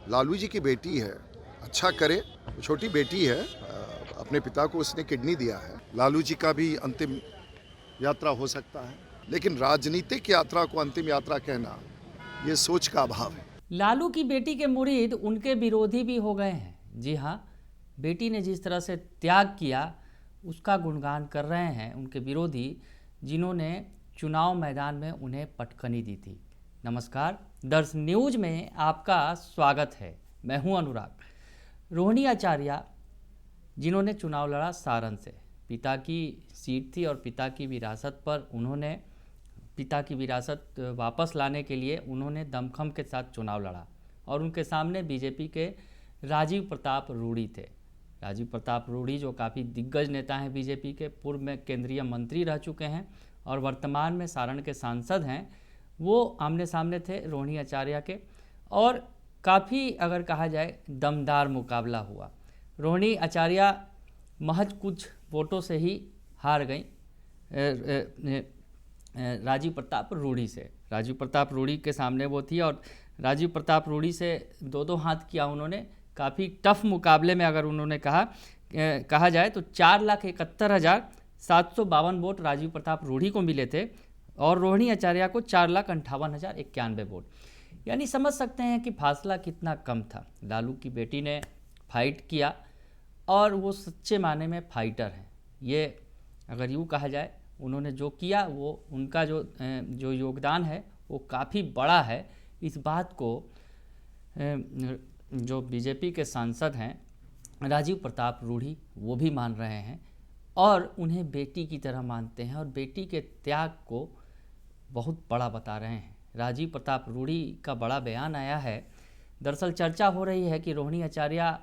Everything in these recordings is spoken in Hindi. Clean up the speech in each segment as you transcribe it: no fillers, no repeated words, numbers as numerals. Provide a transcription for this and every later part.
लालू जी की बेटी है, अच्छा करे। छोटी बेटी है, अपने पिता को उसने किडनी दिया है। लालू जी का भी अंतिम यात्रा हो सकता है, लेकिन राजनीतिक यात्रा को अंतिम यात्रा कहना ये सोच का अभाव है। लालू की बेटी के मुरीद उनके विरोधी भी हो गए हैं। जी हाँ, बेटी ने जिस तरह से त्याग किया उसका गुणगान कर रहे हैं उनके विरोधी, जिन्होंने चुनाव मैदान में उन्हें पटखनी दी थी। नमस्कार, दर्श न्यूज में आपका स्वागत है। मैं हूं अनुराग। रोहिणी आचार्य, जिन्होंने चुनाव लड़ा सारण से, पिता की सीट थी और पिता की विरासत पर उन्होंने पिता की विरासत वापस लाने के लिए उन्होंने दमखम के साथ चुनाव लड़ा और उनके सामने बीजेपी के राजीव प्रताप रूड़ी थे। राजीव प्रताप रूड़ी जो काफ़ी दिग्गज नेता हैं बीजेपी के, पूर्व में केंद्रीय मंत्री रह चुके हैं और वर्तमान में सारण के सांसद हैं, वो आमने सामने थे रोहिणी आचार्य के और काफ़ी अगर कहा जाए दमदार मुकाबला हुआ। रोहिणी आचार्य महज कुछ वोटों से ही हार गई राजीव प्रताप रूड़ी से। राजीव प्रताप रूड़ी के सामने वो थी और राजीव प्रताप रूड़ी से दो हाथ किया उन्होंने। काफ़ी टफ मुकाबले में अगर उन्होंने कहा जाए तो 4,71,752 वोट राजीव प्रताप रूड़ी को मिले थे और रोहिणी आचार्य को 4,58,091 वोट। यानी समझ सकते हैं कि फासला कितना कम था। लालू की बेटी ने फाइट किया और वो सच्चे माने में फाइटर हैं। ये अगर यूँ कहा जाए, उन्होंने जो किया वो उनका जो योगदान है वो काफ़ी बड़ा है। इस बात को जो बीजेपी के सांसद हैं राजीव प्रताप रूड़ी वो भी मान रहे हैं और उन्हें बेटी की तरह मानते हैं और बेटी के त्याग को बहुत बड़ा बता रहे हैं। राजीव प्रताप रूड़ी का बड़ा बयान आया है। दरअसल चर्चा हो रही है कि रोहिणी आचार्य,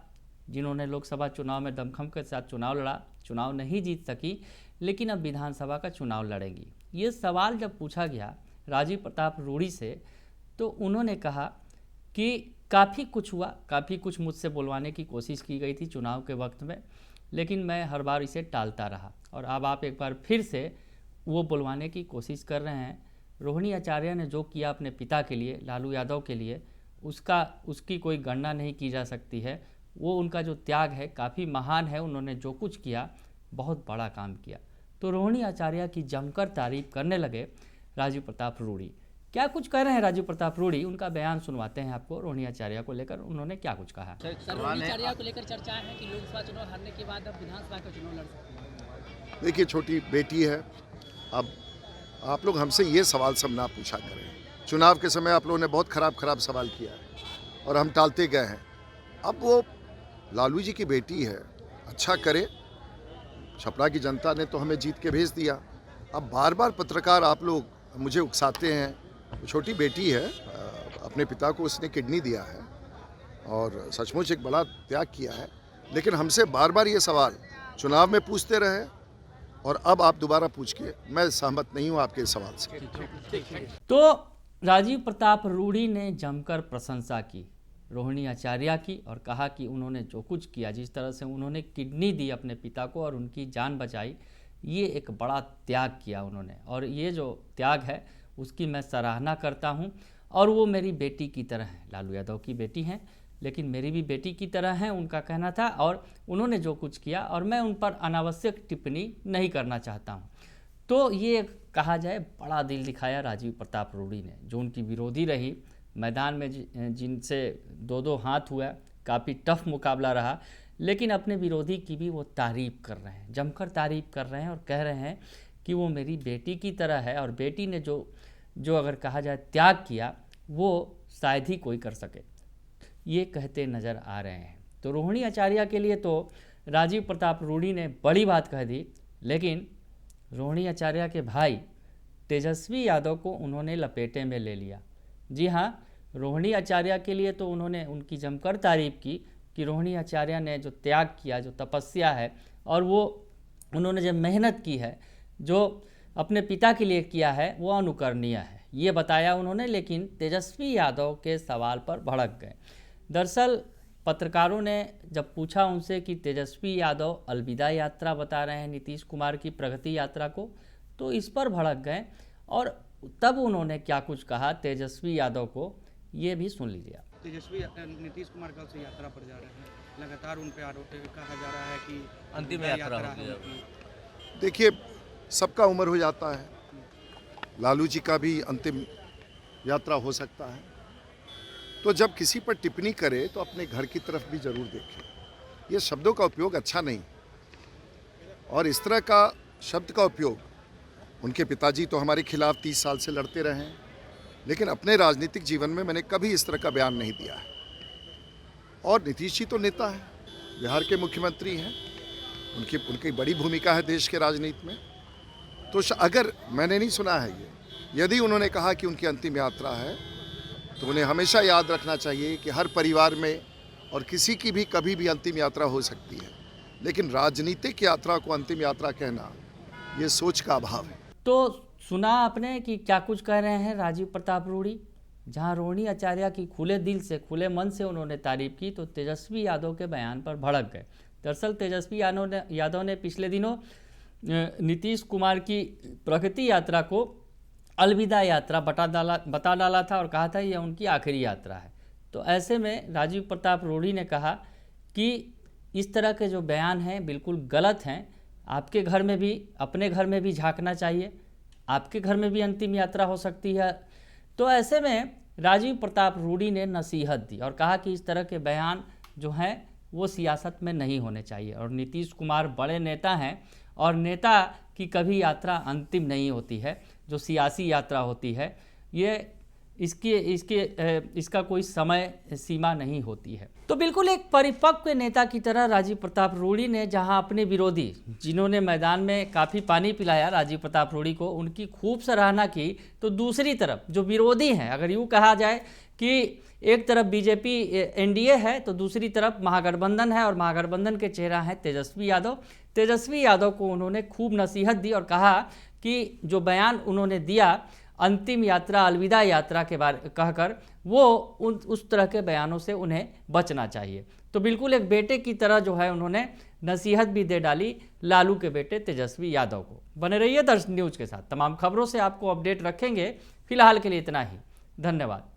जिन्होंने लोकसभा चुनाव में दमखम के साथ चुनाव लड़ा, चुनाव नहीं जीत सकी, लेकिन अब विधानसभा का चुनाव लड़ेंगी। ये सवाल जब पूछा गया राजीव प्रताप रूड़ी से तो उन्होंने कहा कि काफ़ी कुछ हुआ, काफ़ी कुछ मुझसे बुलवाने की कोशिश की गई थी चुनाव के वक्त में, लेकिन मैं हर बार इसे टालता रहा और अब आप एक बार फिर से वो बुलवाने की कोशिश कर रहे हैं। रोहिणी आचार्य ने जो किया अपने पिता के लिए, लालू यादव के लिए, उसकी कोई गणना नहीं की जा सकती है। वो उनका जो त्याग है काफ़ी महान है। उन्होंने जो कुछ किया बहुत बड़ा काम किया। तो रोहिणी आचार्य की जमकर तारीफ करने लगे राजीव प्रताप रूड़ी। क्या कुछ कह रहे हैं राजीव प्रताप रूड़ी, उनका बयान सुनवाते हैं आपको। रोहिणी आचार्य को लेकर उन्होंने क्या कुछ कहा। रोहिणी आचार्य को लेकर चर्चा है कि लोकसभा चुनाव हारने के बाद अब विधानसभा का चुनाव लड़ सकते हैं। देखिए, छोटी बेटी है। अब आप लोग हमसे ये सवाल सब ना पूछा करें। चुनाव के समय आप लोगों ने बहुत खराब सवाल किया है और हम टालते गए हैं। अब वो लालू जी की बेटी है, अच्छा करे। छपरा की जनता ने तो हमें जीत के भेज दिया। अब बार बार पत्रकार आप लोग मुझे उकसाते हैं। छोटी बेटी है, अपने पिता को उसने किडनी दिया है और सचमुच एक बड़ा त्याग किया है, लेकिन हमसे बार बार ये सवाल चुनाव में पूछते रहे और अब आप दोबारा पूछ के, मैं सहमत नहीं हूँ आपके इस सवाल से। तो राजीव प्रताप रूड़ी ने जमकर प्रशंसा की रोहिणी आचार्य की और कहा कि उन्होंने जो कुछ किया, जिस तरह से उन्होंने किडनी दी अपने पिता को और उनकी जान बचाई, ये एक बड़ा त्याग किया उन्होंने और ये जो त्याग है उसकी मैं सराहना करता हूँ। और वो मेरी बेटी की तरह है। लालू यादव की बेटी हैं लेकिन मेरी भी बेटी की तरह हैं, उनका कहना था। और उन्होंने जो कुछ किया और मैं उन पर अनावश्यक टिप्पणी नहीं करना चाहता हूँ। तो ये कहा जाए बड़ा दिल दिखाया राजीव प्रताप रूड़ी ने, जो उनकी विरोधी रही, मैदान में जिनसे दो हाथ हुआ, काफ़ी टफ मुकाबला रहा, लेकिन अपने विरोधी की भी वो तारीफ़ कर रहे हैं, जमकर तारीफ़ कर रहे हैं और कह रहे हैं कि वो मेरी बेटी की तरह है और बेटी ने जो अगर कहा जाए त्याग किया वो शायद ही कोई कर सके, ये कहते नज़र आ रहे हैं। तो रोहिणी आचार्य के लिए तो राजीव प्रताप रूड़ी ने बड़ी बात कह दी, लेकिन रोहिणी आचार्य के भाई तेजस्वी यादव को उन्होंने लपेटे में ले लिया। जी हाँ, रोहिणी आचार्य के लिए तो उन्होंने उनकी जमकर तारीफ़ की कि रोहिणी आचार्य ने जो त्याग किया, जो तपस्या है और वो उन्होंने जो मेहनत की है, जो अपने पिता के लिए किया है, वो अनुकरणीय है, ये बताया उन्होंने। लेकिन तेजस्वी यादव के सवाल पर भड़क गए। दरअसल पत्रकारों ने जब पूछा उनसे कि तेजस्वी यादव अलविदा यात्रा बता रहे हैं नीतीश कुमार की प्रगति यात्रा को, तो इस पर भड़क गए और तब उन्होंने क्या कुछ कहा तेजस्वी यादव को, ये भी सुन लीजिए आप। तेजस्वी नीतीश कुमार कल से यात्रा पर जा रहे हैं, लगातार उन पे आरोप कहा जा रहा है कि अंतिम यात्रा होगी अब। उनकी। देखिए, सबका उम्र हो जाता है, लालू जी का भी अंतिम यात्रा हो सकता है। तो जब किसी पर टिप्पणी करे तो अपने घर की तरफ भी जरूर देखें। ये शब्दों का उपयोग अच्छा नहीं, और इस तरह का शब्द का उपयोग, उनके पिताजी तो हमारे खिलाफ 30 साल से लड़ते रहे हैं, लेकिन अपने राजनीतिक जीवन में मैंने कभी इस तरह का बयान नहीं दिया है। और नीतीश जी तो नेता हैं, बिहार के मुख्यमंत्री हैं, उनकी बड़ी भूमिका है देश के राजनीति में। तो अगर मैंने नहीं सुना है ये, यदि उन्होंने कहा कि उनकी अंतिम यात्रा है, तो उन्हें हमेशा याद रखना चाहिए कि हर परिवार में और किसी की भी कभी भी अंतिम यात्रा हो सकती है, लेकिन राजनीतिक यात्रा को अंतिम यात्रा कहना ये सोच का अभाव है। तो सुना आपने कि क्या कुछ कह रहे हैं राजीव प्रताप रूडी। जहां रोहिणी आचार्य की खुले दिल से, खुले मन से उन्होंने तारीफ की, तो तेजस्वी यादव के बयान पर भड़क गए। दरअसल तेजस्वी यादव ने पिछले दिनों नीतीश कुमार की प्रगति यात्रा को अलविदा यात्रा बता डाला था और कहा था यह उनकी आखिरी यात्रा है। तो ऐसे में राजीव प्रताप रूडी ने कहा कि इस तरह के जो बयान हैं बिल्कुल गलत हैं। आपके घर में भी, अपने घर में भी झांकना चाहिए, आपके घर में भी अंतिम यात्रा हो सकती है। तो ऐसे में राजीव प्रताप रूडी ने नसीहत दी और कहा कि इस तरह के बयान जो हैं वो सियासत में नहीं होने चाहिए। और नीतीश कुमार बड़े नेता हैं और नेता की कभी यात्रा अंतिम नहीं होती है, जो सियासी यात्रा होती है ये इसका कोई समय सीमा नहीं होती है। तो बिल्कुल एक परिपक्व नेता की तरह राजीव प्रताप रूडी ने, जहां अपने विरोधी जिन्होंने मैदान में काफ़ी पानी पिलाया राजीव प्रताप रूडी को, उनकी खूब सराहना की, तो दूसरी तरफ जो विरोधी हैं, अगर यूँ कहा जाए कि एक तरफ बीजेपी एनडीए है तो दूसरी तरफ महागठबंधन है, और महागठबंधन के चेहरा है तेजस्वी यादव। तेजस्वी यादव को उन्होंने खूब नसीहत दी और कहा कि जो बयान उन्होंने दिया अंतिम यात्रा, अलविदा यात्रा के बारे कहकर, वो उस तरह के बयानों से उन्हें बचना चाहिए। तो बिल्कुल एक बेटे की तरह जो है उन्होंने नसीहत भी दे डाली लालू के बेटे तेजस्वी यादव को। बने रहिए दर्शन न्यूज़ के साथ, तमाम खबरों से आपको अपडेट रखेंगे। फिलहाल के लिए इतना ही, धन्यवाद।